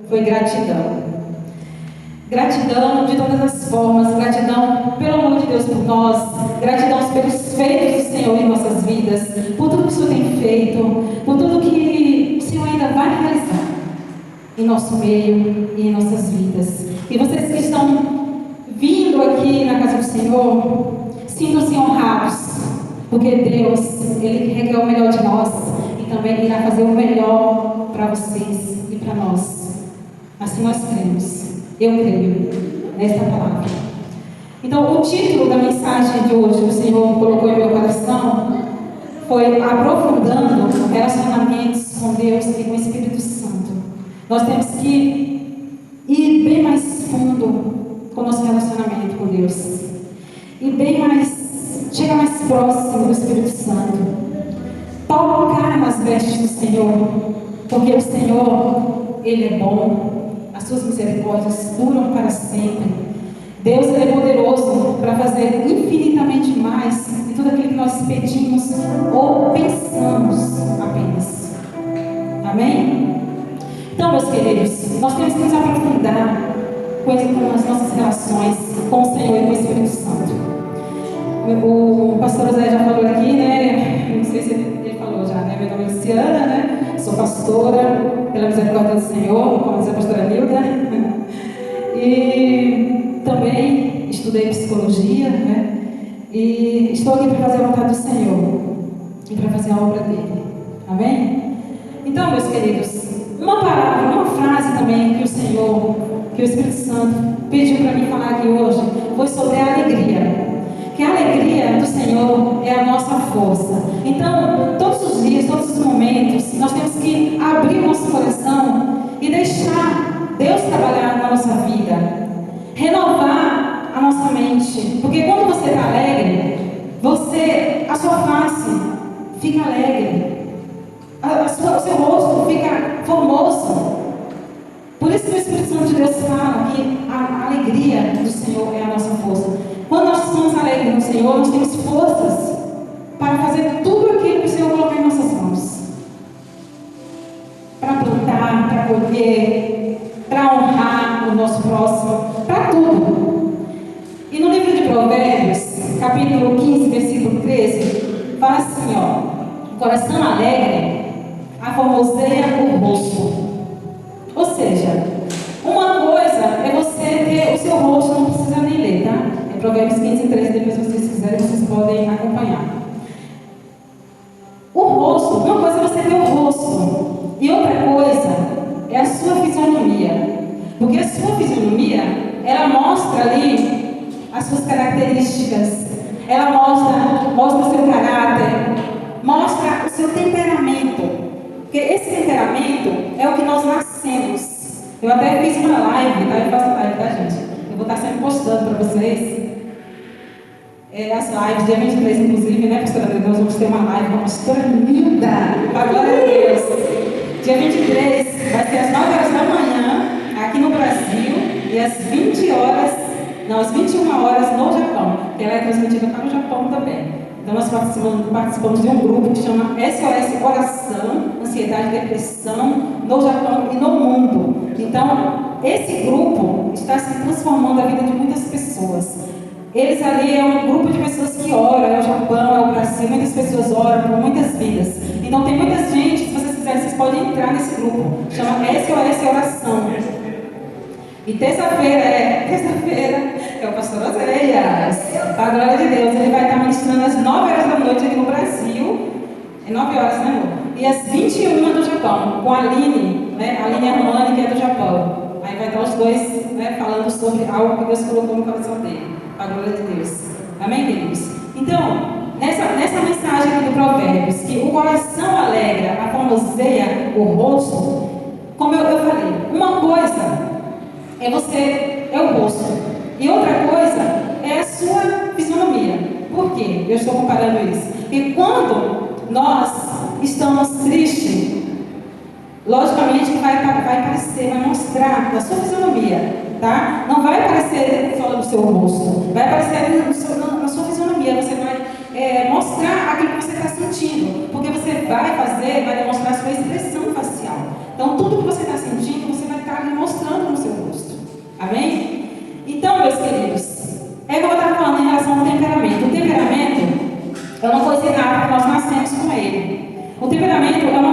Foi gratidão. Gratidão de todas as formas, gratidão pelo amor de Deus por nós, gratidão pelos feitos do Senhor em nossas vidas, por tudo que o Senhor tem feito, por tudo que o Senhor ainda vai realizar em nosso meio e em nossas vidas. E vocês que estão vindo aqui na casa do Senhor, sintam-se honrados, porque Deus, Ele requer o melhor de nós e também irá fazer o melhor para vocês e para nós. Assim nós cremos. Eu creio nesta palavra. Então, o título da mensagem de hoje que o Senhor colocou em meu coração foi aprofundando relacionamentos com Deus e com o Espírito Santo. Nós temos que ir bem mais fundo com o nosso relacionamento com Deus. E bem mais, chegar mais próximo do Espírito Santo. Tocar nas vestes do Senhor, porque o Senhor, Ele é bom. As suas misericórdias duram para sempre. Deus é poderoso para fazer infinitamente mais de tudo aquilo que nós pedimos ou pensamos apenas. Amém? Então, meus queridos, nós temos que nos aprofundar com as nossas relações com o Senhor e com o Espírito Santo. O pastor Zé já falou aqui, né? Não sei se ele falou já, né? Meu nome é Luciana, né? Sou pastora pela misericórdia do Senhor, como diz a pastora Nilda. E também estudei psicologia, né? E estou aqui para fazer a vontade do Senhor e para fazer a obra dele. Amém? Então, meus queridos, uma palavra, uma frase também que o Senhor, que o Espírito Santo pediu para mim falar aqui hoje, foi sobre a alegria. Que a alegria do Senhor é a nossa força. Então, todos os dias, todos os momentos, nós temos que abrir o nosso coração e deixar Deus trabalhar na nossa vida, renovar a nossa mente. Porque quando você está alegre, a sua face fica alegre, o seu rosto fica formoso. Por isso que o Espírito Santo de Deus fala que a alegria do Senhor é a nossa força. Quando nós estamos alegres no Senhor, nós temos forças para fazer tudo aquilo que o Senhor colocar em nossas mãos. Para plantar, para colher, para honrar o nosso próximo, para tudo. E no livro de Provérbios, capítulo 15, versículo 13, fala assim, ó: coração alegre aformoseia o rosto. Ou seja, uma coisa é você ter o seu rosto, não precisa nem ler, tá? É Provérbios 15, 13, depois se vocês quiserem, vocês podem acompanhar. O rosto, uma coisa é você ter o rosto, e outra coisa é a sua fisionomia. Porque a sua fisionomia, ela mostra ali as suas características, ela mostra o seu caráter, mostra o seu temperamento. Porque esse temperamento é o que nós nascemos. Eu até fiz uma live, tá? Eu faço live, tá, gente? Eu vou estar sempre postando para vocês as lives, dia 23, inclusive, né, pastora? Nós vamos ter uma live com a pastora Nilda, para a glória de Deus. Dia 23 vai ser às 9 horas da manhã, aqui no Brasil, e às 21 horas no Japão, que ela é transmitida para o Japão também. Então, nós participamos de um grupo que chama SOS Oração, Ansiedade e Depressão, no Japão e no mundo. Então, esse grupo está se transformando a vida de muitas pessoas. Eles ali é um grupo de pessoas que oram, é o Japão, é o Brasil, muitas pessoas oram por muitas vidas. Então, tem muita gente, se vocês quiserem, vocês podem entrar nesse grupo. Chama SOS Oração. E terça-feira é o pastor Oséias, para a glória de Deus. Ele vai estar ministrando às 9 horas da noite aqui no Brasil. É 9 horas, né, amor? E às 21 do Japão, com a Aline, né? A Aline Armani, que é do Japão. Aí vai estar os dois, né, falando sobre algo que Deus colocou no coração dele, para a glória de Deus. Amém, queridos? Então, nessa mensagem aqui do Provérbios, que o coração alegra, aformoseia o rosto, como eu falei, uma coisa é o rosto. E outra coisa é a sua fisionomia. Por quê? Eu estou comparando isso. Porque quando nós estamos tristes, logicamente vai aparecer, vai mostrar na sua fisionomia, tá? Não vai aparecer só no seu rosto, vai aparecer na sua fisionomia. Você vai mostrar aquilo que você está sentindo. Porque você vai demonstrar a sua expressão facial. Então, tudo que você está sentindo, você vai estar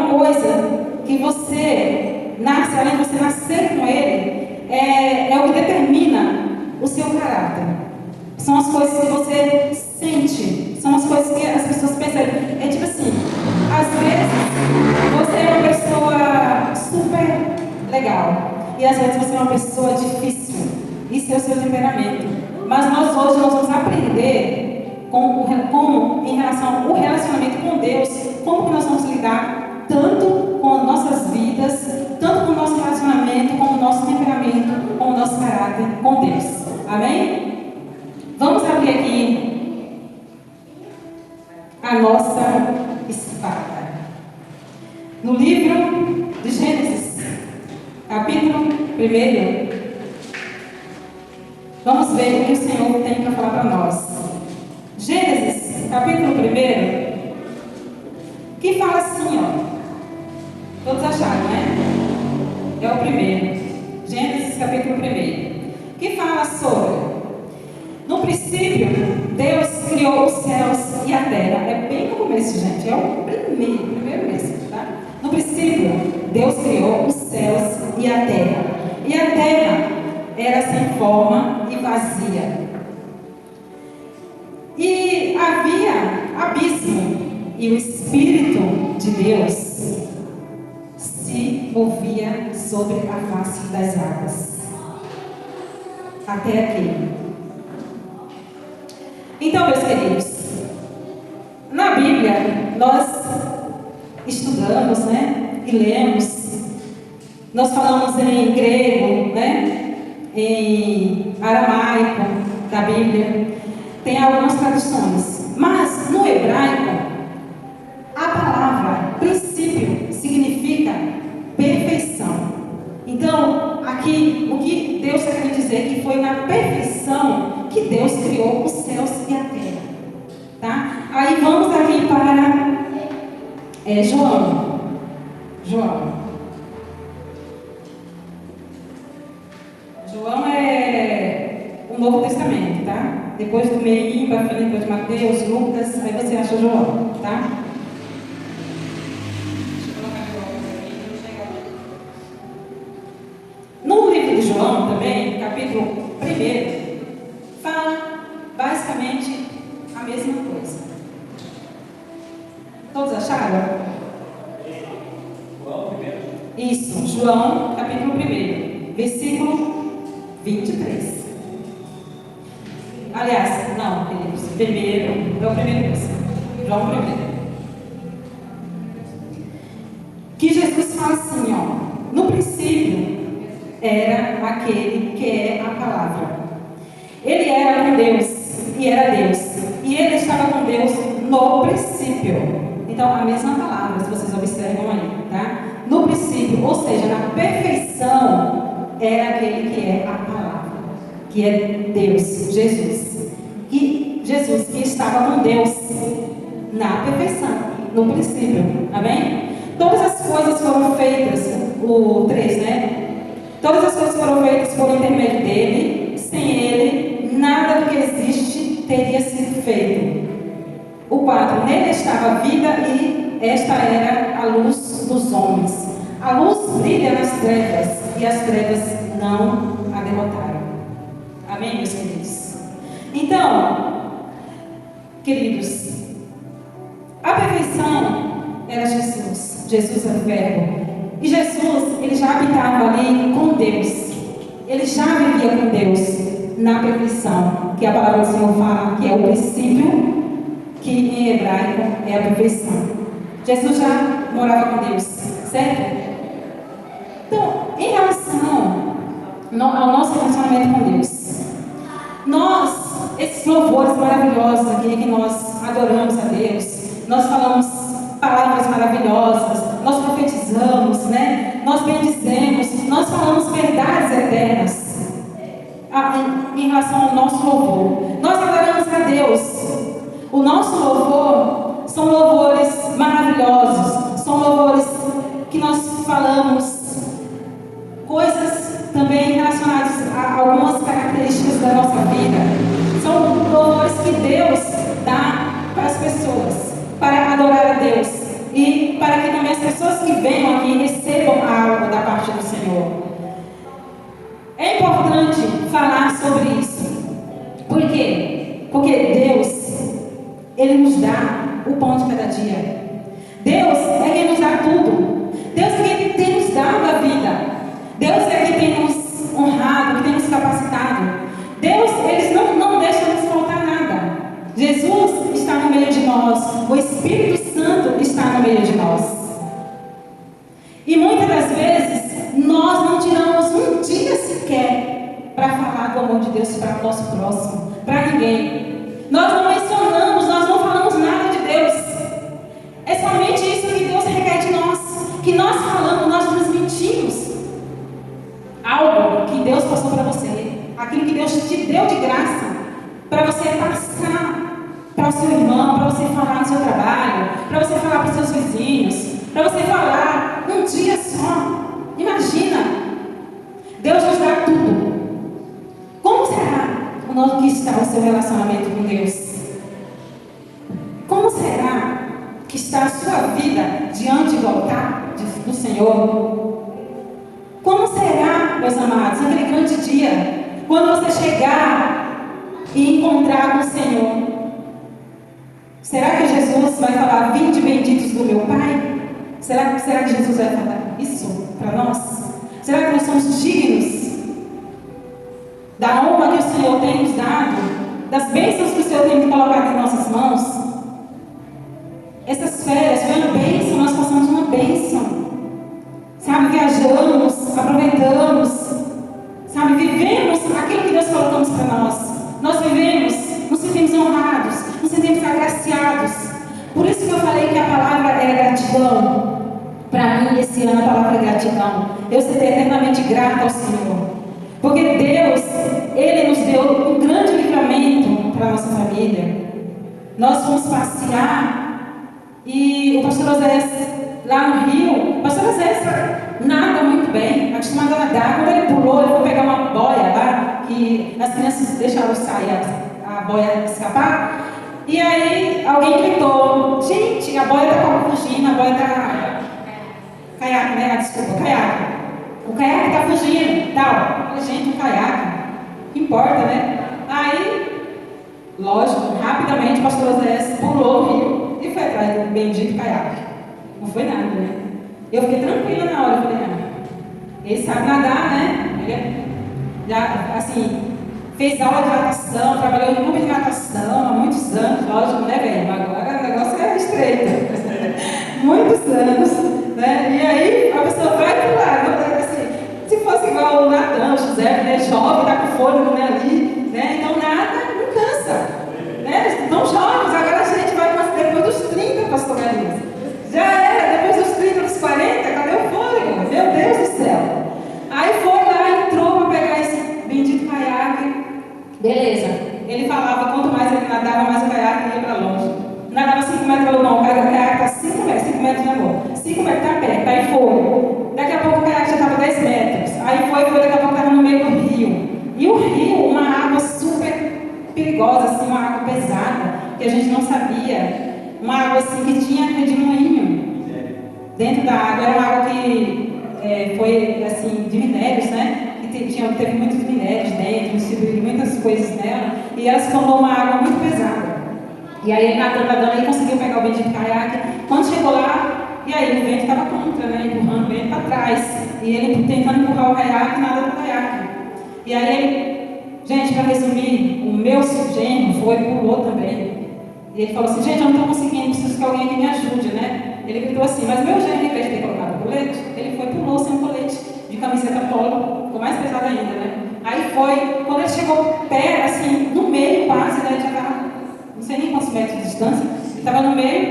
coisa que você nasce, além de você nascer com ele, é o que determina o seu caráter. São as coisas que você sente, são as coisas que as pessoas percebem. É tipo assim, às vezes você é uma pessoa super legal e às vezes você é uma pessoa difícil. Isso é o seu temperamento. Mas nós hoje nós vamos aprender como em relação ao relacionamento com Deus, como que nós vamos lidar tanto com nossas vidas, tanto com o nosso relacionamento, com o nosso temperamento, com o nosso caráter com Deus. Amém? Vamos abrir aqui a nossa espada. No livro de Gênesis, capítulo 1. Vamos ver o que o Senhor tem para falar para nós. Gênesis, capítulo 1, que fala assim, ó. Todos acharam, né? É o primeiro. Gênesis, capítulo 1. Que fala sobre... No princípio, Deus criou os céus e a terra. É bem no começo, gente. É o primeiro mês, tá? No princípio, Deus criou os céus e a terra. E a terra era sem forma e vazia. E havia abismo, e o Espírito de Deus se movia sobre a face das águas. Até aqui. Então, meus queridos, na Bíblia nós estudamos, né, e lemos, nós falamos em grego, né, em aramaico da Bíblia, tem algumas traduções, mas no hebraico a palavra princípio significa perfeição. Então, aqui o que Deus está querendo dizer que foi na perfeição que Deus criou os céus e a terra, tá? Aí vamos aqui para João. João é o Novo Testamento, tá? Depois do meio para frente, depois de Mateus, Lucas, aí você acha João, tá? No livro de João também, capítulo 1, fala basicamente a mesma coisa. Todos acharam? Isso, João, capítulo 1, versículo 23. Aliás, não, queridos, primeiro, é o primeiro versículo. João 1. Que Jesus fala assim, ó. No princípio era aquele que é a palavra. Ele era com Deus e era Deus. E ele estava com Deus no princípio. Então, a mesma palavra, se vocês observam aí, tá? No princípio, ou seja, na perfeição, era aquele que é a palavra, que é Deus, Jesus. E Jesus que estava com Deus na perfeição, no princípio. Amém? Todas as coisas foram feitas, o 3, né? Todas as coisas foram feitas por intermédio dele. Sem ele, nada do que existe teria sido feito. O 4, nele estava a vida e esta era a luz dos homens. A luz brilha nas trevas e as trevas não a derrotaram. Amém, meus queridos? Então, queridos, a perfeição era Jesus. Jesus era o Verbo. E Jesus, ele já habitava ali com Deus. Ele já vivia com Deus na perfeição, que a palavra do Senhor fala, que é o princípio, que em hebraico é a perfeição. Jesus já morava com Deus, certo? Então, em relação ao nosso relacionamento com Deus, nós, esses louvores maravilhosos aqui que nós adoramos a Deus, nós falamos palavras maravilhosas, nós profetizamos, né? Nós bendizemos, nós falamos verdades eternas em relação ao nosso louvor. Nós adoramos a Deus. O nosso louvor são louvores maravilhosos, são louvores que nós falamos coisas também relacionadas a algumas características da nossa vida. São louvores que Deus dá para as pessoas, para adorar a Deus e para que também as pessoas que importante falar sobre isso? Por quê? Porque Deus, Ele nos dá o pão de cada dia. Deus é quem nos dá tudo. Deus é quem tem nos dado a vida. Deus é quem tem nos honrado, que tem nos capacitado. Deus, Ele não deixa nos faltar nada. Jesus está no meio de nós. O Espírito Santo está no meio de nós. E muitas das vezes, nós não tiramos um dia sequer para falar do amor de Deus para o nosso próximo, para ninguém. Nós não mencionamos, nós não falamos nada de Deus. É somente isso que Deus requer de nós. Que nós falamos, nós transmitimos algo que Deus passou para você. Aquilo que Deus te deu de graça para você passar para o seu irmão, para você falar no seu trabalho, para você falar para os seus vizinhos, para você falar um dia só. Imagina, Deus nos dá tudo. Como será o nosso que está o seu relacionamento com Deus? Como será que está a sua vida diante do altar do Senhor? Como será, meus amados, naquele grande dia, quando você chegar e encontrar com o Senhor? Será que Jesus vai falar, vinde benditos do meu Pai? Será que Jesus vai falar isso para nós? Será que nós somos dignos da honra que o Senhor tem nos dado, das bênçãos que o Senhor tem colocado em nossas mãos? Essas férias foi uma bênção, nós passamos uma bênção. Sabe, viajamos, aproveitamos, sabe, vivemos aquilo que Deus colocamos para nós. Nós vivemos, nos sentimos honrados, nos sentimos agraciados. Por isso que eu falei que a palavra é gratidão. Para mim, esse ano, a palavra é gratidão. Eu serei eternamente grata ao Senhor. Porque Deus, Ele nos deu um grande livramento para a nossa família. Nós fomos passear e o pastor José, lá no Rio, o pastor José nada muito bem, acostumado a nadar. Quando ele pulou, ele foi pegar uma boia lá, que as crianças deixaram sair a boia escapar. E aí alguém gritou, gente, a boia está fugindo, a boia está... Caiaque, né? Desculpa, caiaque. O caiaque está fugindo e tal. Eu falei, gente, um caiaque, que importa, né? Aí, lógico, rapidamente o pastor José pulou o rio e foi atrás do bendito caiaque. Não foi nada, né? Eu fiquei tranquila na hora, eu falei, ele sabe nadar, né? Ele já, assim, fez aula de natação, trabalhou em clube de natação há muitos anos, lógico, né, velho? Agora o negócio é estreito. Muitos anos, né? E aí a pessoa vai pular, assim, se fosse igual o Natão, o José, né? Jovem, tá com fôlego, né, ali, né? Então nada, não cansa, né? Estão jovens, agora a gente vai depois dos 30, pastor Galiza. Já era, depois dos 30, dos 40, cadê o fôlego? Meu Deus do céu. Aí foi lá, entrou para pegar esse bendito caiaque. Beleza. Ele falava, quanto mais ele nadava, mais o caiaque ia para longe. Nadava 5 metros, falou, não, o caiaque está 5 metros de amor. 5 metros está perto, aí foi. Daqui a pouco o caiaque já estava 10 metros. Aí foi, daqui a pouco estava no meio do rio. E o rio, uma água super perigosa, assim, uma água pesada, que a gente não sabia. Uma água assim que tinha redemoinho dentro da água. Era uma água que foi assim, de minérios, né? Que teve muitos minérios dentro, distribuíram muitas coisas nela. E ela se tornou uma água muito pesada. E aí ele nadando, ele conseguiu pegar o bendito caiaque. Quando chegou lá, e aí o vento estava contra, né? Empurrando o vento para trás. E ele tentando empurrar o caiaque, nada do caiaque. E aí ele, gente, para resumir, o meu genro pulou também. E ele falou assim, gente, eu não estou conseguindo, preciso que alguém aqui me ajude, né? Ele gritou assim, mas meu genro, em vez de ter colocado o colete, ele pulou sem o colete, de camiseta polo, ficou mais pesado ainda, né? Aí foi, quando ele chegou perto, assim, no meio quase, né? Ele já estava, não sei nem quantos metros de distância, ele estava no meio,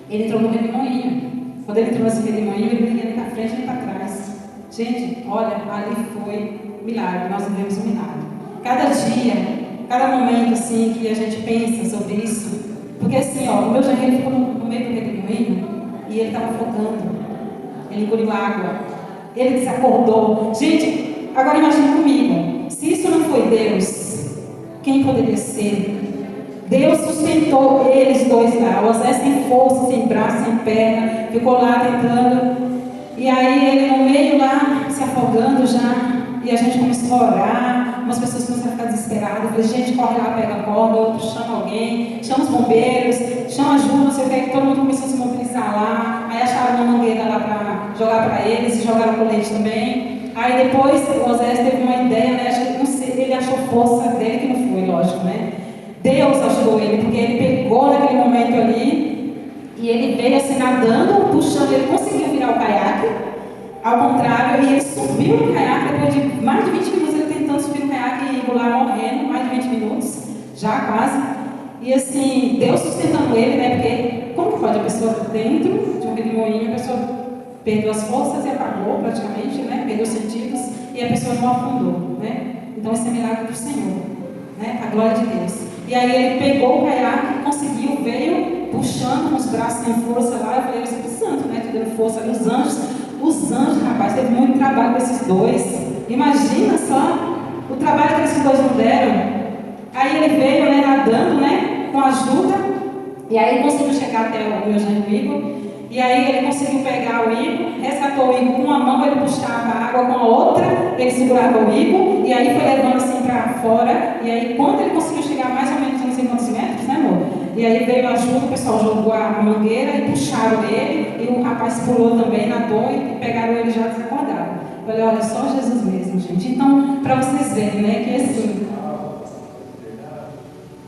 ele entrou no redemoinho. Quando ele entrou nesse redemoinho, ele não ia nem para frente nem para trás. Gente, olha, ali foi milagre, nós vivemos um milagre. Cada dia, cada momento assim que a gente pensa sobre isso, porque assim, ó, o meu jardim ficou no meio do redemoinho e ele estava afogando, ele engoliu água, ele desacordou. Gente, agora imagine comigo, se isso não foi Deus, quem poderia ser? Deus sustentou eles dois lá, o José sem força, sem braço, sem perna, ficou lá tentando, e aí ele no meio lá, se afogando já. e a gente começou a orar, umas pessoas começaram a ficar desesperadas. Eu falei, gente, corre lá, pega a corda, outro chama alguém, chama os bombeiros, chama ajuda, não sei o que, todo mundo começou a se mobilizar lá. Aí acharam uma mangueira lá para jogar para eles e jogaram colete também. Aí depois o Oséias teve uma ideia, né? Acho que, não sei, ele achou força dele, que não foi, lógico, né? Deus ajudou ele, porque ele pegou naquele momento ali e ele veio assim nadando, puxando, ele conseguiu virar o caiaque, ao contrário, e ele subiu no caiaque depois de mais de 20 minutos, ele tentando subir no caiaque e ir lá morrendo, mais de 20 minutos, já quase. E assim, Deus sustentando ele, né? Porque como pode a pessoa dentro de um redemoinho, a pessoa perdeu as forças e apagou praticamente, né? Perdeu os sentidos e a pessoa não afundou, né? Então esse é milagre do Senhor, né? A glória de Deus. E aí ele pegou o caiaque, conseguiu, veio puxando com os braços sem força lá. Eu falei, o Espírito Santo, né? Te dando força ali, os anjos, rapaz, teve muito trabalho com esses dois. Imagina só o trabalho que esses dois não deram. Aí ele veio, né, nadando, né, com ajuda, e aí conseguiu chegar até o meu genro Igor, e aí ele conseguiu pegar o Igor, resgatou o Igor com uma mão, ele puxava a água com a outra, ele segurava o Igor, e aí foi levando assim para fora, e aí quando ele conseguiu chegar mais ou menos uns 50 metros, né, amor? E aí veio a ajuda, o pessoal jogou a mangueira e puxaram ele, e o rapaz pulou também, nadou, e pegaram ele já desacordado. Eu falei, olha, só Jesus mesmo, gente. Então, para vocês verem, né, que assim...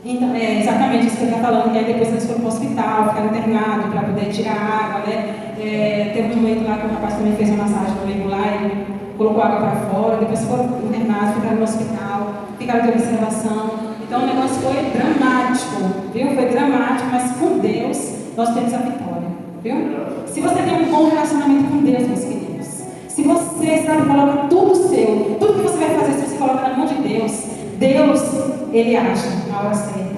Então, é exatamente isso que ele está falando, que aí depois eles foram para o hospital, ficaram internados para poder tirar água, né? Teve um momento lá que o rapaz também fez uma massagem comigo lá e colocou água para fora, depois foram internados, ficaram no hospital, ficaram de observação. Então o negócio foi dramático, viu? Foi dramático, mas com Deus nós temos a vitória, viu? Se você tem um bom relacionamento com Deus, meus queridos, se você, sabe, coloca tudo seu, tudo que você vai fazer, se você coloca na mão de Deus, Deus, Ele age na hora certa.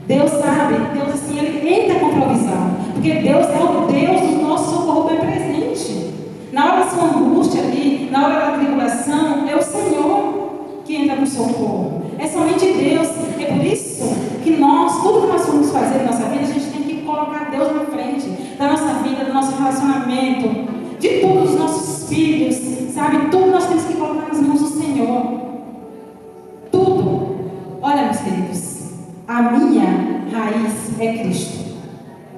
Deus sabe, Deus assim, Ele entra com provisão. Porque Deus é o Deus do nosso socorro bem presente. Na hora da sua angústia ali, na hora da tribulação, é o Senhor que entra com socorro. É somente Deus. É por isso que nós, tudo que nós formos fazer na nossa vida, a gente tem que colocar Deus na frente da nossa vida, do nosso relacionamento, de todos os nossos filhos, sabe? Tudo nós temos que colocar nas mãos do Senhor. Tudo. Olha, meus queridos, a minha raiz é Cristo.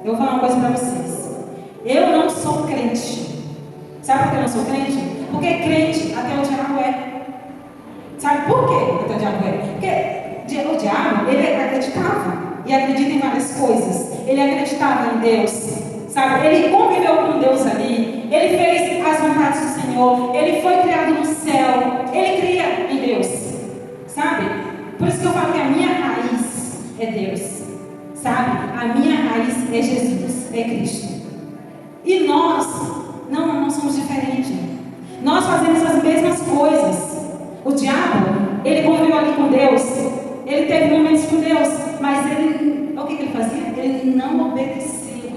Eu vou falar uma coisa para vocês. Eu não sou crente. Sabe por que eu não sou crente? Porque crente até o diabo é. Sabe por quê até o diabo é? Porque o diabo, ele acreditava e acredita em várias coisas. Ele acreditava em Deus, sabe? Ele conviveu com Deus ali. Ele fez as vontades do Senhor. Ele foi criado no céu. Ele cria em Deus. Sabe? Por isso que eu falo que a minha raiz é Deus. Sabe? A minha raiz é Jesus, é Cristo. E nós não somos diferentes. Nós fazemos as mesmas coisas. O diabo, ele conviveu ali com Deus. Ele teve momentos com Deus. Mas ele, o que ele fazia? Ele não obedecia.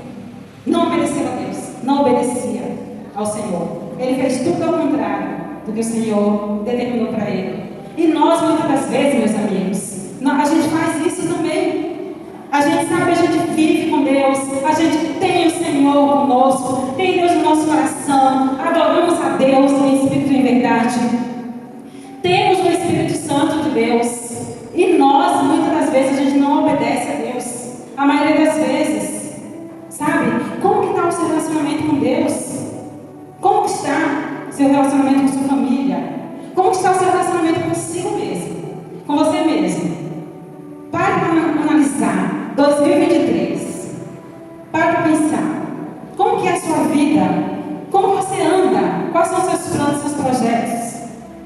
Não obedeceu a Deus. Não obedecia ao Senhor. Ele fez tudo ao contrário do que o Senhor determinou para ele. E nós, muitas das vezes, meus amigos, a gente faz isso também. A gente sabe, a gente vive com Deus, a gente tem o Senhor conosco, tem Deus no nosso coração, adoramos a Deus em espírito e em verdade. Temos o Espírito Santo de Deus. E nós, muitas das vezes, a gente não obedece a Deus. A maioria das vezes. Sabe? Como que está o seu relacionamento com Deus? Como que está o seu relacionamento com sua família? Como está o seu relacionamento consigo mesmo? Com você mesmo? Pare para analisar 2023. Pare para pensar. Como que é a sua vida? Como você anda? Quais são os seus planos, seus projetos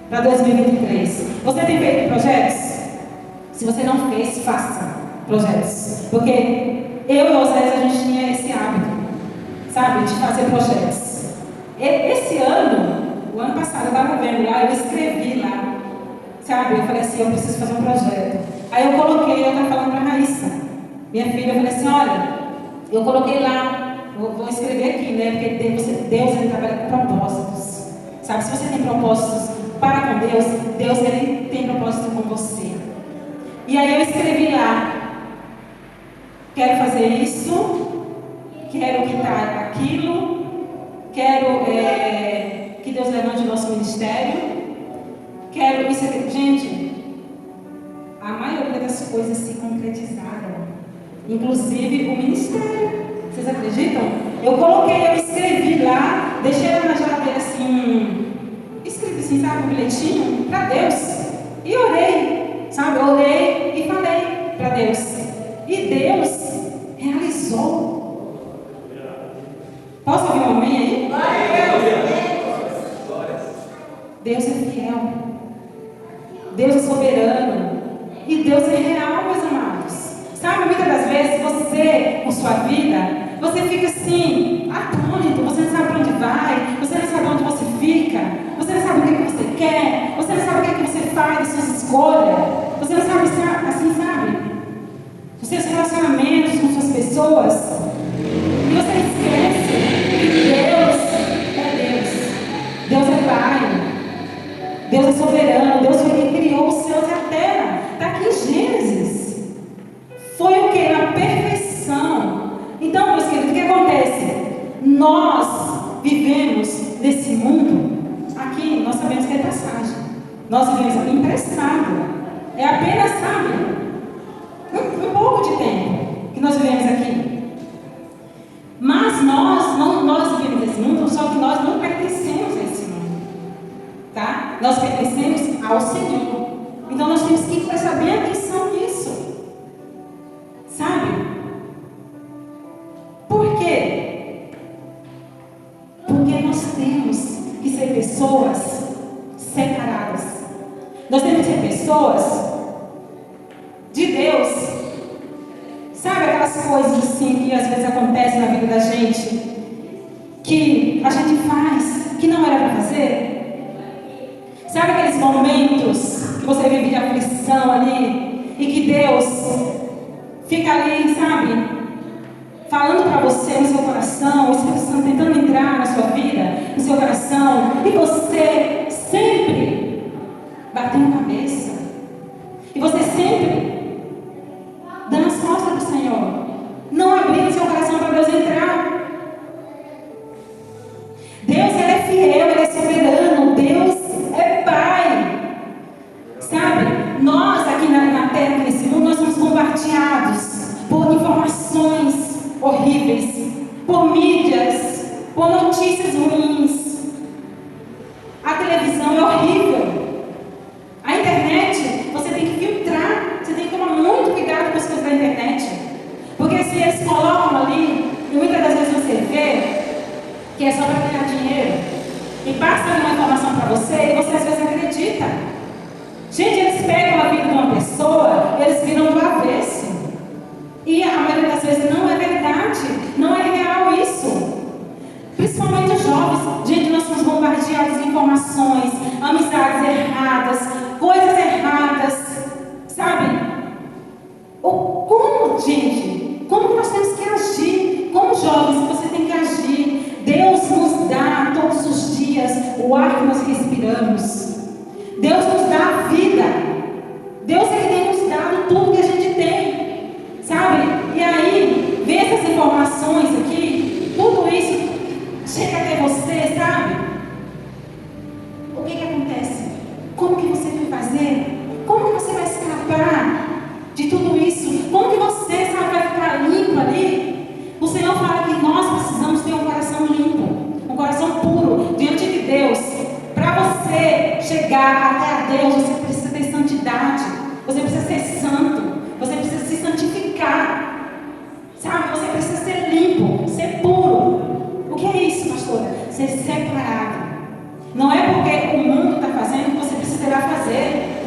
para 2023? Você tem feito projetos? Se você não fez, faça projetos. Porque eu e Oséias, a gente tinha esse hábito, sabe, de fazer projetos. Esse ano, o ano passado, eu estava vendo lá, eu escrevi lá, sabe? Eu falei assim, eu preciso fazer um projeto. Aí eu coloquei, eu estava falando para a Raíssa, minha filha, eu falei assim, olha, eu coloquei lá, vou escrever aqui, né? Porque Deus ele trabalha com propósitos, sabe? Se você tem propósitos para com Deus, Deus ele tem propósito com você. E aí eu escrevi lá, quero fazer isso, quero quitar aquilo, quero que Deus levante o nosso ministério, Quero isso aqui. Gente, a maioria das coisas se concretizaram. Inclusive o ministério. Vocês acreditam? Eu escrevi lá, deixei ela na geladeira assim, escrito assim, sabe, um bilhetinho para Deus. E orei, sabe? Orei e falei para Deus. E Deus realizou. Posso ouvir um amém aí? Deus é fiel. Deus é soberano. E Deus é real, meus amados. Sabe, muitas das vezes você, com sua vida, você fica assim, atônito, você não sabe para onde vai, você não sabe onde você fica, você não sabe o que você quer, você não sabe o que você faz, as suas escolhas, você não sabe, assim, sabe? Os seus relacionamentos com suas pessoas, e você esquece que Deus é Deus, Deus é Pai, Deus é soberano, Deus foi quem criou os céus e a terra. Está aqui em Gênesis. Foi o que? Na perfeição. Então, meus queridos, o que acontece? Nós vivemos nesse mundo, aqui nós sabemos que é passagem. Nós vivemos aqui emprestado. É apenas, sabe, um pouco de tempo que nós vivemos aqui. Mas nós vivemos nesse mundo, só que nós não pertencemos a esse mundo. Tá? Nós pertencemos ao Senhor. Então nós temos que prestar bem atenção nisso. Sabe? Por quê? Porque nós temos que ser pessoas separadas. Nós temos que ser pessoas de Deus. Sabe aquelas coisas assim que às vezes acontecem na vida da gente, que a gente faz, que não era para fazer? Sabe aqueles momentos que você vive de aflição ali, e que Deus fica ali, sabe, falando para você no seu coração, o Espírito Santo tentando entrar na sua vida, no seu coração, e você sempre batendo cabeça, e você sempre dando as costas do Senhor, não abrindo seu coração para Deus entrar. Deus, Ele é fiel, Ele é soberano, Deus é Pai. Sabe, nós aqui na terra, nesse mundo, nós somos bombardeados por informações horríveis, por mídias, por notícias ruins. A televisão é horrível. A internet, você tem que filtrar, você tem que tomar muito cuidado com as coisas da internet. Porque se eles colocam ali, e muitas das vezes você vê que é só para ganhar dinheiro, e passa uma informação para você, e você às vezes acredita. Gente, eles pegam a vida de uma pessoa, eles viram do avesso. E a maioria das vezes não é verdade, não é real isso. Principalmente os jovens. Gente, nós somos bombardeados de informações, amizades erradas, coisas erradas, sabe? Como que nós temos que agir? Como jovens, você tem que agir. Deus nos dá todos os dias o ar que nós respiramos. Deus nos dá a vida. Deus é que tem nos dado tudo que a gente tem, sabe? E aí, ver essas informações aqui, tudo isso chega até você, sabe? O que acontece? Como que você vai fazer? Como que você vai escapar de tudo isso? Como que você, sabe, vai ficar limpo ali? O Senhor fala que nós precisamos ter um coração limpo, um coração puro diante de Deus. Para você chegar até a Deus, você precisa ter santidade, você precisa ser santo, você precisa se santificar, sabe? Você precisa ser limpo, ser puro. O que é isso, pastora? Ser separado. Não é porque o mundo está fazendo que você precisará fazer,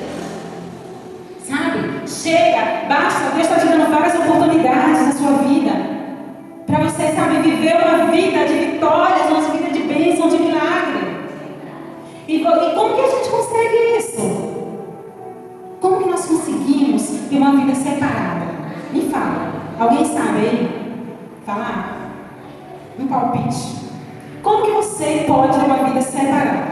sabe? Chega, basta, Deus está te dando várias oportunidades na sua vida, para você, sabe, viver uma vida de vitórias, uma vida de bênção, de milagre. E como que a gente consegue isso? Como que nós conseguimos ter uma vida separada? Me fala. Alguém sabe aí? Falar? Um palpite. Como que você pode ter uma vida separada?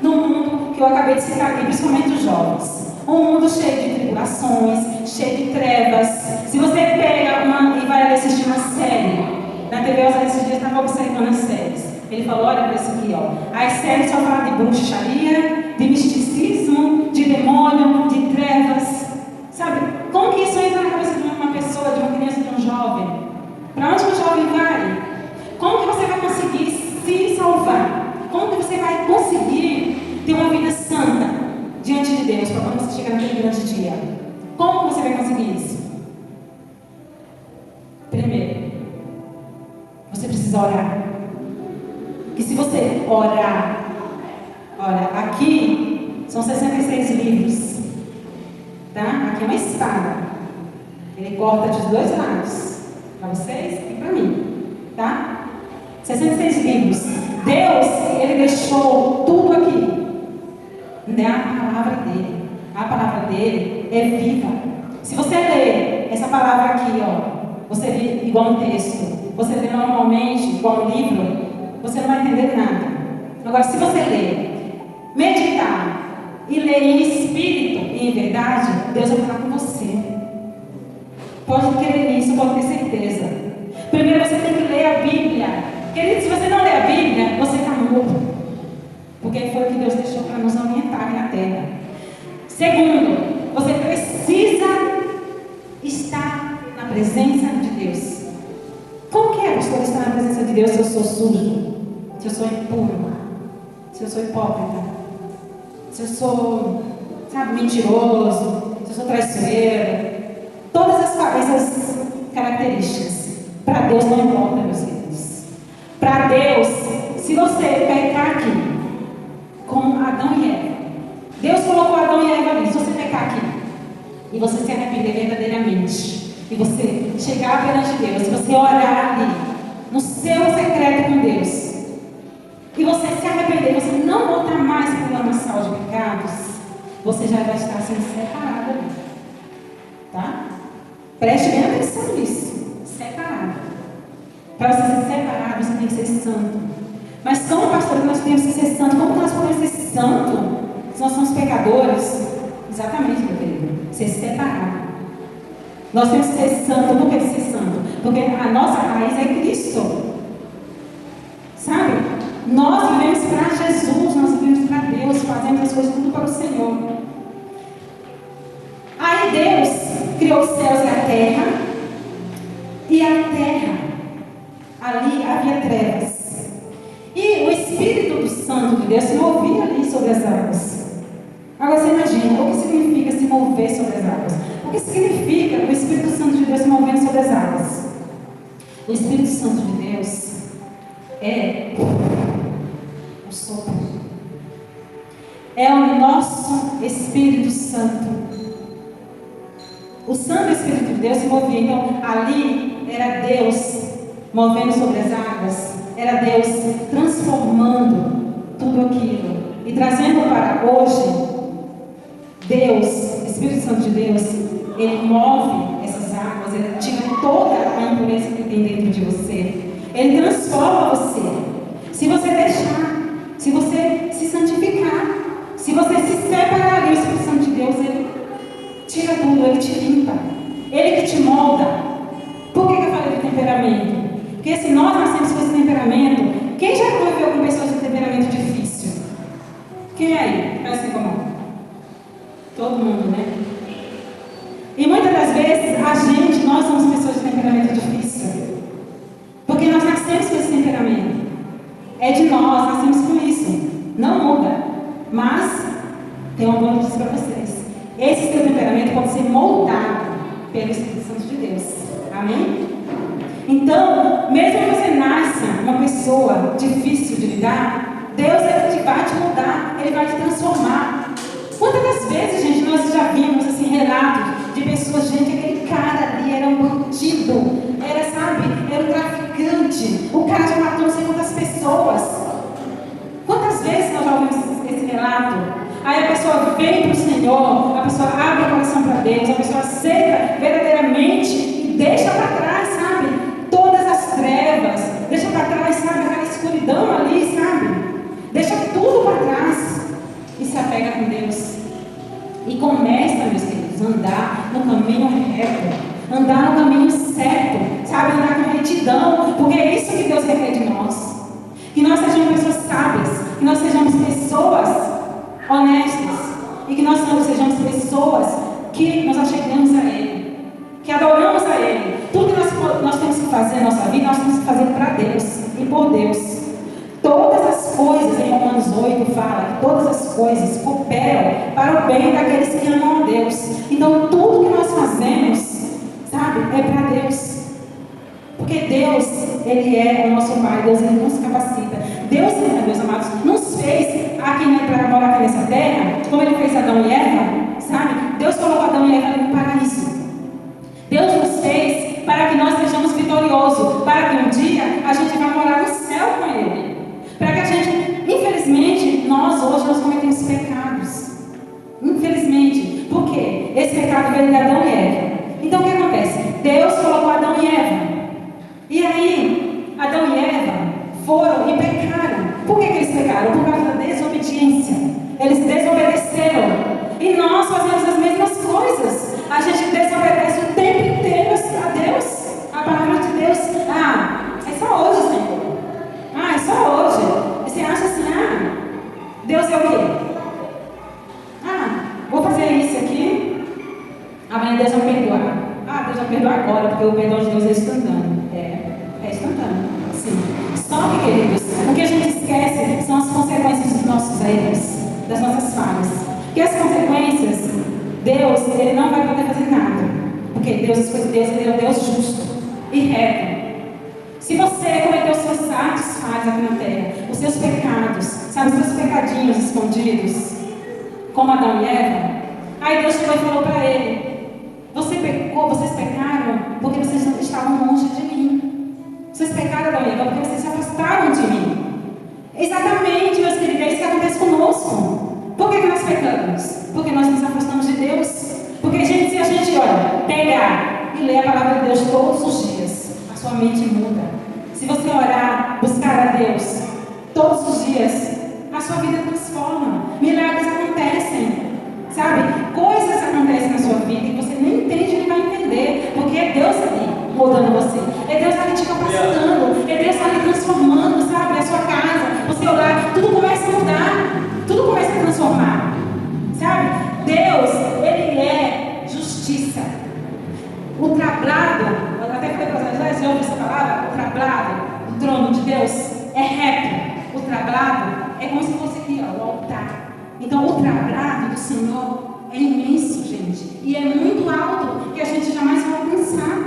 No mundo que eu acabei de citar aqui, principalmente os jovens. Um mundo cheio de tribulações, cheio de trevas. Se você pega e vai assistir uma série, na TV eu esses dias estava observando as séries. Ele falou, olha para isso aqui, ó. As séries só falam de bruxaria, de misticismo, Deus para quando você chegar naquele grande dia. Como você vai conseguir isso? Primeiro, você precisa orar. E se você orar, olha, aqui são 66 livros, tá? Aqui é uma espada. Ele corta dos dois lados, para vocês e para mim, tá? 66 livros. Deus, Ele deixou tudo aqui. É a palavra dele. A palavra dele é viva. Se você ler essa palavra aqui, ó, você lê igual um texto, você lê normalmente igual um livro, você não vai entender nada. Agora, se você ler, meditar e ler em espírito e em verdade, Deus vai falar com você. Pode crer nisso, pode ter certeza. Primeiro você tem que ler a Bíblia. Querido, se você não ler a Bíblia, você está morto. Porque foi o que Deus deixou para nos orientar na terra. Segundo, você precisa estar na presença de Deus. Como que é, pastor, estar na presença de Deus se eu sou sujo? Se eu sou impuro? Se eu sou hipócrita? Se eu sou, sabe, mentiroso? Se eu sou traiçoeiro? Todas essas características. Para Deus não importa, meus queridos. Para Deus, se você pecar aqui, como Adão e Eva, Deus colocou Adão e Eva ali. Se você pecar aqui e você se arrepender verdadeiramente, e você chegar perante Deus, e você orar ali no seu secreto com Deus, e você se arrepender, você não voltar mais para o lamaçal de pecados, você já vai estar sendo separado ali, tá? Preste bem atenção nisso. Separado. Para você ser separado, você tem que ser santo. Mas como, pastor, nós temos que ser santo? Como nós podemos ser santo se nós somos pecadores? Exatamente, meu querido. Ser separado. Nós temos que ser santo. Por que ser santo? Porque a nossa raiz é Cristo. Sabe? Nós vivemos para Jesus, nós vivemos para Deus, fazemos as coisas tudo para o Senhor. Aí Deus criou os céus e a terra. E a terra, ali havia trevas. E o Espírito Santo de Deus se movia ali sobre as águas. Agora você imagina, o que significa se mover sobre as águas? O que significa o Espírito Santo de Deus se movendo sobre as águas? O Espírito Santo de Deus é o sopro. É o nosso Espírito Santo. O Santo Espírito de Deus se movia. Então ali era Deus movendo sobre as águas. Era Deus transformando tudo aquilo e trazendo para hoje. Deus, Espírito Santo de Deus, Ele move essas águas, Ele tira toda a impureza que tem dentro de você. Ele transforma você. Se você deixar, se você se santificar, se você se separar do Espírito Santo de Deus, Ele tira tudo, Ele te limpa. Ele que te molda. Por que eu falei de temperamento? Porque se nós nascemos com esse temperamento, quem já conviveu com pessoas de temperamento difícil? Quem aí? Faz assim como? Todo mundo, né? E muitas das vezes, nós somos pessoas de temperamento difícil. Porque nós nascemos com esse temperamento. É de nós, nascemos com isso. Não muda. Mas, tem uma boa notícia para vocês. Esse seu temperamento pode ser moldado pelo Espírito Santo de Deus. Amém? Então, mesmo que você nasça uma pessoa difícil de lidar, Deus ele vai te mudar, Ele vai te transformar. Quantas das vezes, gente, nós já vimos assim, relatos de pessoas, gente, aquele cara ali era um bandido, era, sabe, era um traficante, o cara já matou não sei quantas pessoas. Quantas vezes nós já ouvimos esse relato? Aí a pessoa vem para o Senhor, a pessoa abre o coração para Deus, a pessoa aceita verdadeiramente e deixa para trás, sabe, todas as trevas, deixa para trás, sabe, aquela escuridão ali, sabe, deixa tudo para trás e se apega com Deus. E começa, meus queridos, a andar no caminho reto, andar no caminho certo, sabe, andar com retidão, porque é isso que Deus requer de nós. Que nós sejamos pessoas sábias, que nós sejamos pessoas honestas e que nós sejamos pessoas que nos achegamos a Ele, que adoramos a Ele. Tudo que nós temos que fazer na nossa vida, nós temos que fazer para Deus e por Deus. Todas as coisas, em Romanos Romanos 8 fala que todas as coisas cooperam para o bem daqueles que amam a Deus. Então, tudo que nós fazemos, sabe, é para Deus. Porque Deus, Ele é o nosso Pai, Deus, Ele nos capacita. Deus, meus amados, nos fez aqui para morar aqui nessa terra, como Ele fez Adão e Eva, sabe? Deus colocou Adão e Eva no paraíso. Deus nos fez para que nós sejamos vitoriosos, para que um dia a gente vá morar no céu com Ele. Para que a gente, infelizmente, nós cometemos pecados. Infelizmente. Por quê? Esse pecado veio de Adão e Eva. Então o que acontece? Deus colocou Adão e Eva. E aí, Adão e Eva foram e pecaram. Por que eles pecaram? Por causa da desobediência. Eles desobedeceram. E nós fazemos as mesmas coisas. A gente desobedece o tempo inteiro a Deus, a palavra de Deus. É só hoje, Senhor. É só hoje. E você acha assim, Deus é o quê? Vou fazer isso aqui. Amanhã Deus vai perdoar. Deus vai perdoar agora, porque o perdão de Deus é instantâneo. É instantâneo. Sim. Só que, queridos, o que a gente esquece são as consequências dos nossos erros, das nossas falhas. Porque as consequências, Deus, Ele não vai poder fazer nada. Porque Deus, Ele é um Deus justo e reto. Se você cometeu os seus atos falhos aqui na terra, os seus pecados, sabe, os seus pecadinhos escondidos, como Adão e Eva, aí Deus chegou e falou para ele: vocês pecaram porque vocês não estavam longe de mim. Vocês pecaram, Adão e Eva, porque vocês se afastaram de mim. Exatamente, meus queridos, é isso que acontece conosco. Por que nós pecamos? Porque nós nos afastamos de Deus. Porque, gente, se a gente, pegar e ler a palavra de Deus todos os dias, a sua mente muda. Se você orar, buscar a Deus todos os dias, a sua vida transforma. Milagres acontecem. Sabe? Coisas acontecem na sua vida e você nem entende nem vai entender. Porque é Deus ali mudando você. É Deus ali te capacitando. É Deus ali transformando, sabe? A sua casa. Você orar, tudo começa a mudar. Tudo começa a transformar. Sabe? Deus, Ele é justiça. O trabalho, eu até falei para vocês, já ouviu essa palavra? O trabalho, o trono de Deus é reto. O trabalho é como se fosse aqui, o altar. Então, o trabalho do Senhor é imenso, gente. E é muito alto que a gente jamais vai alcançar.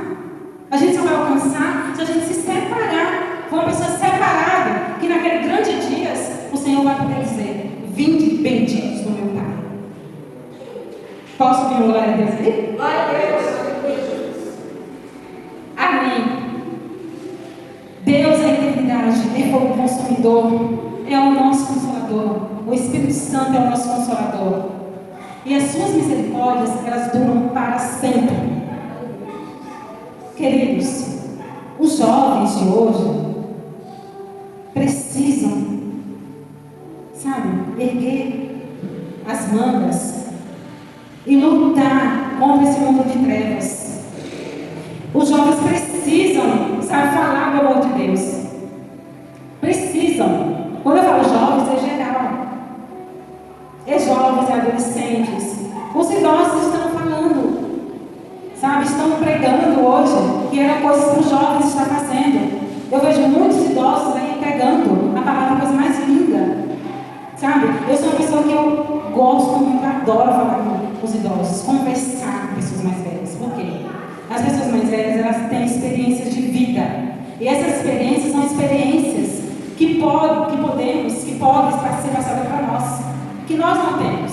A gente só vai alcançar se a gente se separar. For uma pessoa separada, que naquele grande dias o Senhor vai poder dizer: vinde benditos do meu Pai. Posso ouvir um glória a Deus aí? Glória a Deus. Amém. Deus é a eternidade, Ele foi o consumidor, é o nosso consolador. O Espírito Santo é o nosso consolador. E as suas misericórdias, elas duram para sempre. Queridos, os jovens de hoje precisam, sabe, erguer as mangas e lutar contra esse mundo de trevas. Os jovens precisam, sabe, falar do amor de Deus. Precisam. Quando eu falo jovens, é geral. É jovens, é adolescentes. Os idosos estão falando, sabe, estão pregando hoje, que era coisas que os jovens estão fazendo. Eu vejo muitos idosos aí pregando a palavra, coisa mais linda. Sabe, eu sou uma pessoa que eu gosto muito, adoro falar com os idosos, conversar com pessoas mais velhas. Por quê? As pessoas mais velhas, elas têm experiências de vida. E essas experiências são experiências que podem ser passadas para nós, que nós não temos.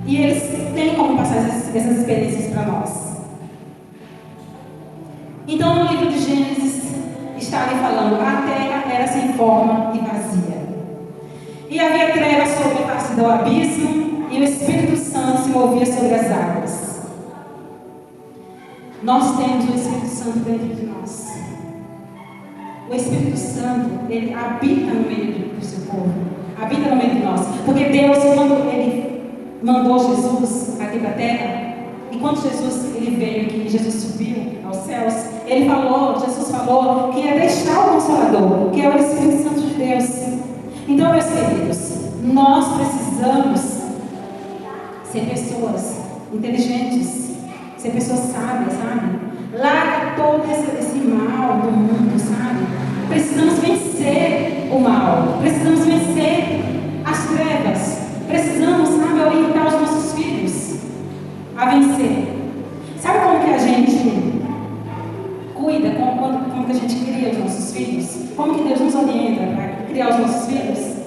E eles têm como passar essas experiências para nós. Então, no livro de Gênesis, está ali falando: a terra era sem forma e vazia. E havia trevas sobre a face do abismo, e o Espírito Santo se movia sobre as águas. Nós temos o Espírito Santo dentro de nós. O Espírito Santo, ele habita no meio do seu povo. Habita no meio de nós. Porque Deus, quando Ele mandou Jesus aqui para a terra, e quando Jesus ele veio aqui, Jesus subiu aos céus, Jesus falou que ia deixar o Consolador, que é o Espírito Santo de Deus. Então, meus queridos, nós precisamos ser pessoas inteligentes, ser pessoas sábias, sabe? Larga todo esse mal do mundo, sabe? Precisamos vencer o mal, precisamos vencer as trevas, precisamos, sabe, orientar os nossos filhos a vencer. Sabe como que a gente cuida, como que a gente cria os nossos filhos? Como que Deus nos orienta para criar os nossos filhos?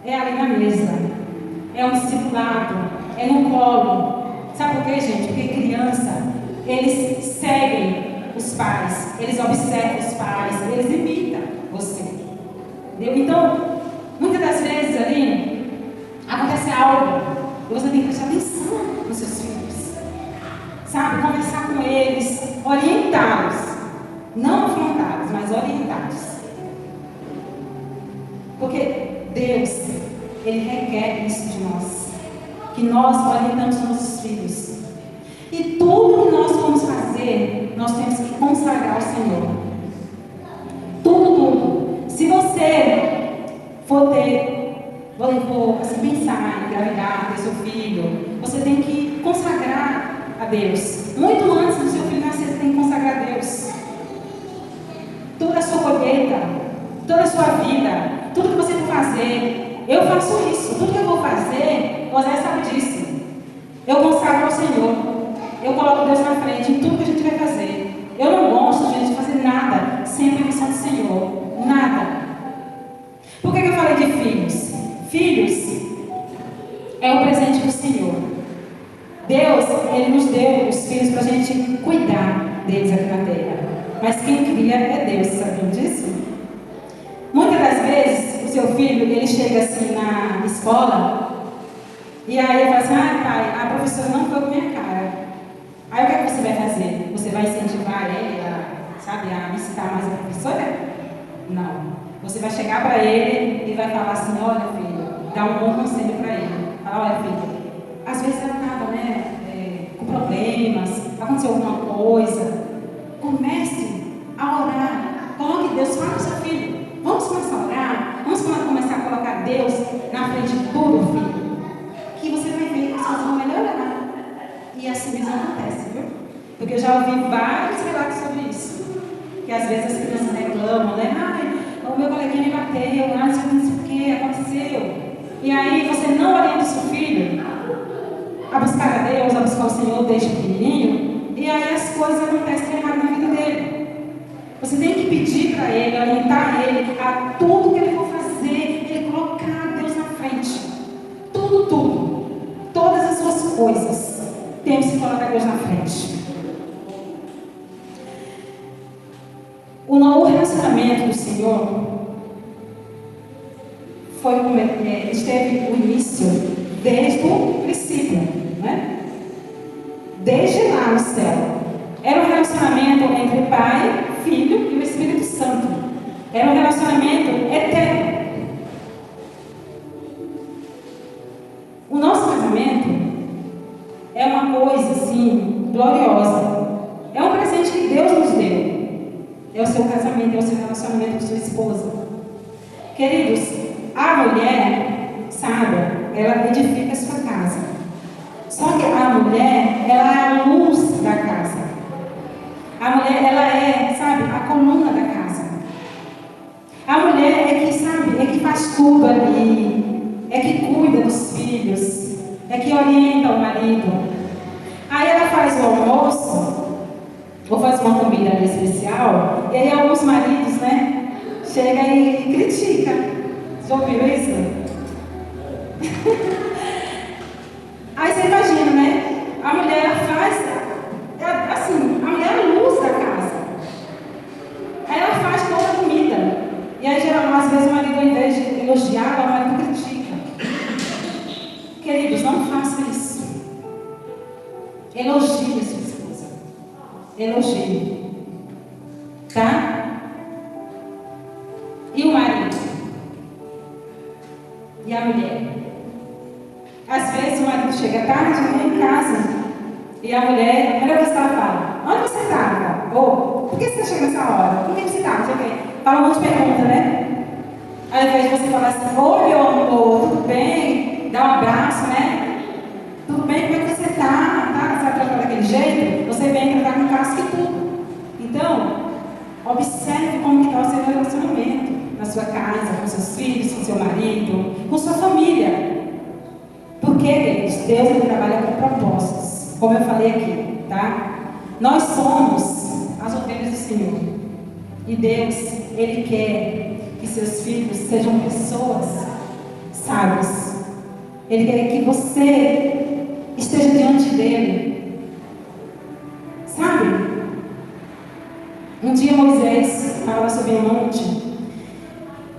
É ali na mesa, é um discipulado, é no colo. Sabe por quê, gente? Porque criança, eles seguem os pais, eles observam os pais, eles imitam você. Entendeu? Então, muitas das vezes ali, acontece algo e você tem que prestar atenção nos seus filhos. Sabe? Conversar com eles, orientá-los. Não afrontá-los, mas orientá-los. Porque Deus, Ele requer isso de nós. Que nós orientamos nossos filhos. E tudo que nós vamos fazer, nós temos que consagrar ao Senhor. Tudo. Se você for assim, pensar em engravidar, ter seu filho, você tem que consagrar a Deus. Muito antes do seu filho nascer, você tem que consagrar a Deus. Toda a sua colheita, toda a sua vida, tudo que você for fazer, eu faço isso. Tudo que eu vou fazer, José sabe disso. Eu consagro ao Senhor. Eu coloco Deus na frente em tudo que a gente vai fazer. Eu não gosto, gente, de fazer nada sem a permissão do Senhor. Nada. Por que eu falei de filhos? Filhos é o presente do Senhor. Deus, Ele nos deu os filhos para a gente cuidar deles aqui na terra. Mas quem cria é Deus, sabiam disso? Muitas das vezes, o seu filho, ele chega assim na escola e aí ele fala assim, pai, a professora não foi com minha cara. Aí o que é que você vai fazer? Você vai incentivar ele a visitar mais a professora? Não. Você vai chegar para ele e vai falar assim, olha filho, dar um bom conselho para ele. Fala, olha filho, às vezes ela estava com problemas, aconteceu alguma coisa. Comece a orar. Coloque Deus, fala para o seu filho. Vamos começar a orar? Vamos começar a colocar Deus na frente de tudo, filho. Que você vai ver que as coisas vão melhorar. E assim mesmo acontece, viu? Porque eu já ouvi vários relatos sobre isso. Que às vezes as crianças reclamam, né? Ai, o meu coleguinha me bateu, não sei o que aconteceu. E aí você não orienta o seu filho a buscar a Deus, a buscar o Senhor desde pequenininho, e aí as coisas acontecem errado na vida dele. Você tem que pedir para ele, orientar ele a tudo que ele for fazer, ele colocar Deus na frente. Tudo. Todas as suas coisas. Temos que colocar Deus na frente. O novo relacionamento do Senhor teve o início desde o princípio, né? Desde lá no céu. Era um relacionamento entre Pai, Filho e o Espírito Santo. Era um relacionamento eterno. O nosso casamento é uma coisa assim, gloriosa. É um presente que Deus nos deu. É o seu casamento, é o seu relacionamento com sua esposa. Queridos, a mulher, sabe, ela edifica a sua casa. Só que a mulher, ela é a luz da casa. A mulher, ela é, sabe, a coluna da casa. A mulher é que, sabe, é que faz tudo ali. É que cuida dos filhos. É que orienta o marido. Aí ela faz o almoço, ou faz uma comida ali especial, e aí alguns maridos, né, chegam e criticam. Já ouviu isso? Aí você imagina, né? A mulher faz, assim, a mulher é a luz da casa. Aí ela faz toda a comida. E aí, geralmente, às vezes o marido, ao invés de elogiar, o marido critica. Queridos, não faça isso. Elogie a sua esposa. Elogie. Tá? E o marido? E a mulher? Às vezes o marido chega tarde, em casa, e a mulher, a primeira coisa que ela fala, onde você estava? Ou, por que você está chegando nessa hora? Com quem você está? Não sei o quê. Fala um monte de pergunta, né? Ao invés de você falar assim, oi meu amor, tudo bem? Dá um abraço, né? Tudo bem? Como é que você está? Tá? Você vai tratar daquele jeito? Você vem tratar com casca e tudo. Então, observe como está o seu relacionamento na sua casa, com seus filhos, com seu marido, com sua família. Porque, Deus ele trabalha com propósitos, como eu falei aqui, tá? Nós somos as ovelhas do Senhor. E Deus, ele quer que seus filhos sejam pessoas sábias. Ele quer que você esteja diante dele. Sabe? Um dia Moisés estava sobre um monte.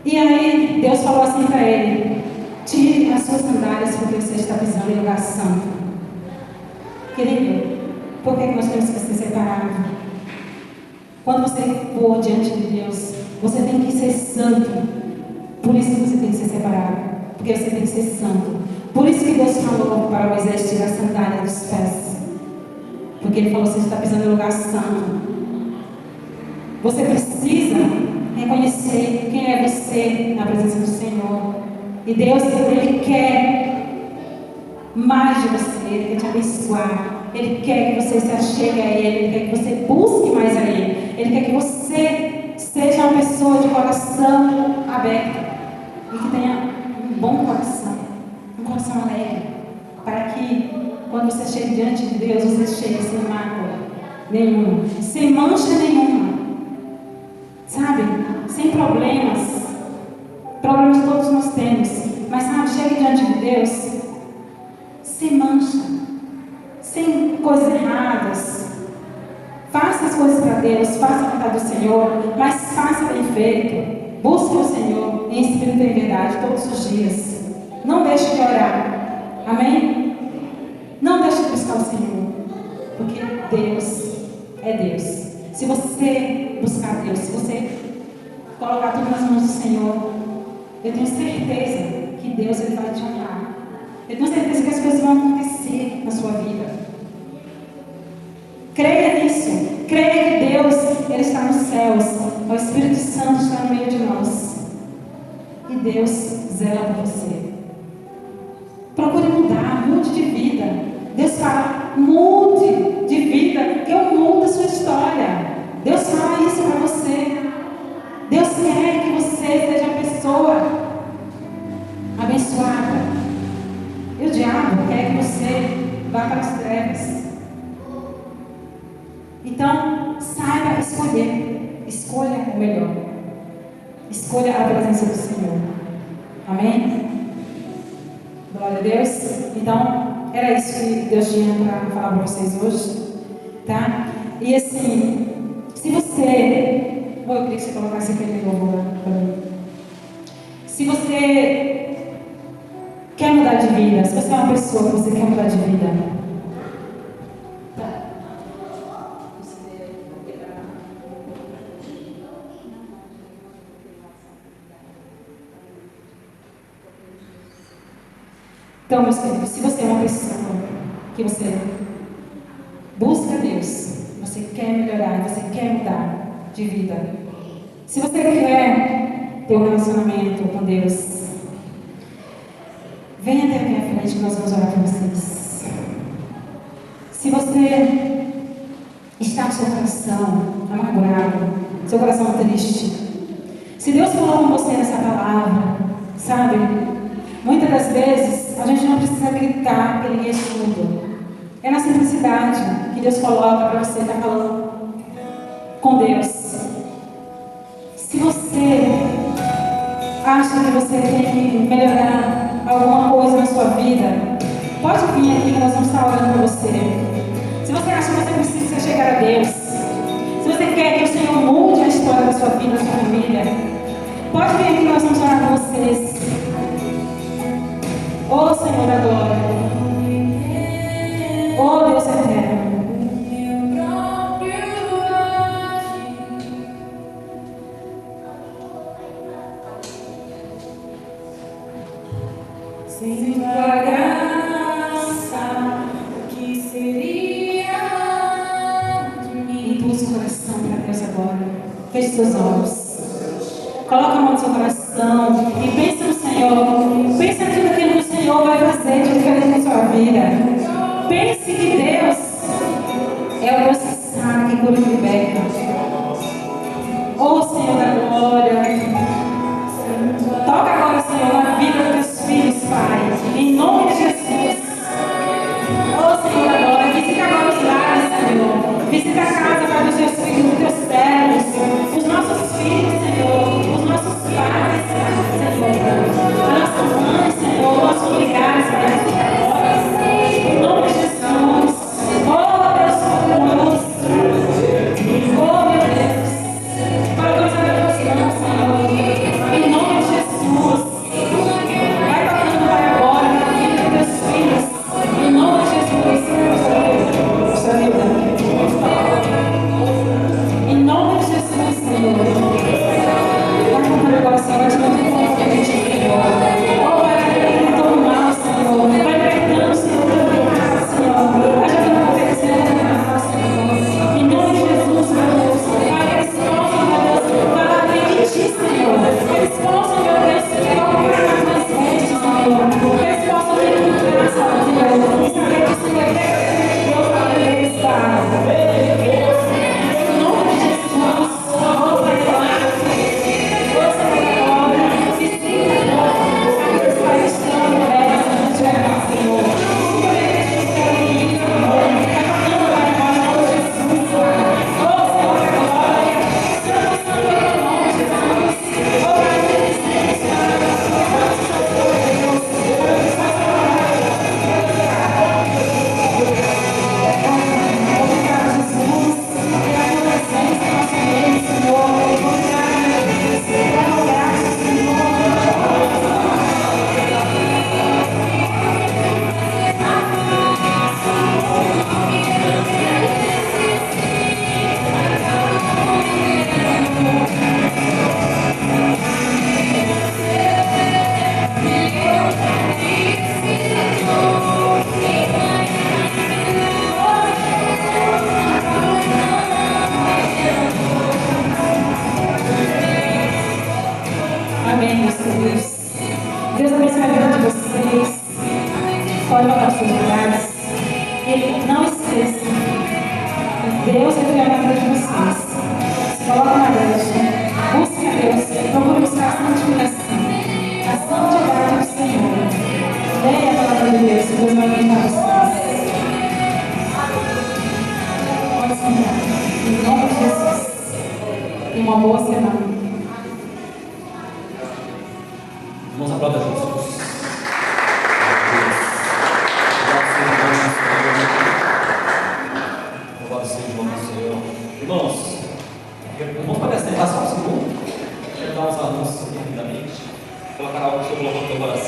E aí Deus falou assim para ele: tire as suas sandálias, porque você está pisando em lugar santo. Querido, por que nós temos que ser separados? Quando você for diante de Deus, você tem que ser santo. Por isso que você tem que ser separado. Porque você tem que ser santo. Por isso que Deus falou para Moisés tirar a sandália dos pés. Porque ele falou: você está pisando em lugar santo. Você precisa reconhecer quem é você na presença do Senhor. E Deus, ele quer mais de você. Ele quer te abençoar. Ele quer que você se achegue a Ele. Ele quer que você busque mais a Ele. Ele quer que você seja uma pessoa de coração aberto e que tenha um bom coração, um coração alegre, para que quando você chegue diante de Deus, você chegue sem mácula nenhuma, sem mancha nenhuma, sabe? Sem problemas. Problemas todos nós temos, mas sabe, chegue diante de Deus sem mancha, sem coisas erradas. Faça as coisas para Deus, faça a vontade do Senhor, mas faça bem feito. Busque o Senhor em espírito e em verdade todos os dias. Não deixe de orar. Amém? Não deixe de buscar o Senhor, porque Deus é Deus. Se você buscar Deus, se você colocar tudo nas mãos do Senhor, eu tenho certeza que Deus ele vai te honrar. Eu tenho certeza que as coisas vão acontecer na sua vida. Creia nisso. Creia que Deus ele está nos céus. O Espírito Santo está no meio de nós. E Deus zela por você. Procure mudar, mude de vida. Deus fala: mude de vida, que eu mudo a sua história. Deus fala isso para você. Deus quer que você seja uma pessoa abençoada. E o diabo quer que você vá para as trevas. Então, saiba escolher. Escolha o melhor. Escolha a presença do Senhor. Amém? Glória a Deus. Então, era isso que Deus tinha para falar para vocês hoje. Tá? E assim, se você... eu queria que você colocasse aquele louvor para mim. Se você quer mudar de vida, se você é uma pessoa que você quer mudar de vida, então, meus queridos, se você é uma pessoa que você busca Deus, você quer melhorar, você quer mudar de vida, se você quer ter um relacionamento com Deus, venha até aqui à frente que nós vamos orar por vocês. Se você está com seu coração amargurado, seu coração triste, se Deus falou com você nessa palavra, sabe, muitas das vezes a gente não precisa gritar porque ninguém escuta. É na simplicidade que Deus coloca para você estar falando com Deus. Se você acha que você tem que melhorar alguma coisa na sua vida, pode vir aqui que nós vamos estar orando por você. Se você acha que você precisa chegar a Deus, se você quer que o Senhor mude a história da sua vida, da sua família, pode vir aqui que nós vamos orar por vocês. Ó Senhor da glória, ó Deus eterno, sem tua graça, o que seria de mim? Impulsa o coração para Deus agora. Feche seus olhos. Coloca a mão no seu coração e pensa no Senhor. Pensa em tudo aquilo que o Senhor vai fazer de diferente na sua vida. Pense que Deus é o Deus que sabe, que cura e liberta. Ó Senhor da glória, para os seus lugares, não esqueça, Deus é fiel na vida de vocês. Se coloca na brecha, busque a Deus, procure buscar a santificação, a santidade do Senhor. Leia a palavra de Deus, que Deus vai orientar vocês. Pode sentar. Em nome de Jesus. E uma boa semana. Vamos aplaudir Jesus. Louvado seja o nome do Senhor. Irmãos, vamos para essa só um segundo. Deixa eu dar uns anúncios rapidamente. Colocar algo que eu coloco no teu coração.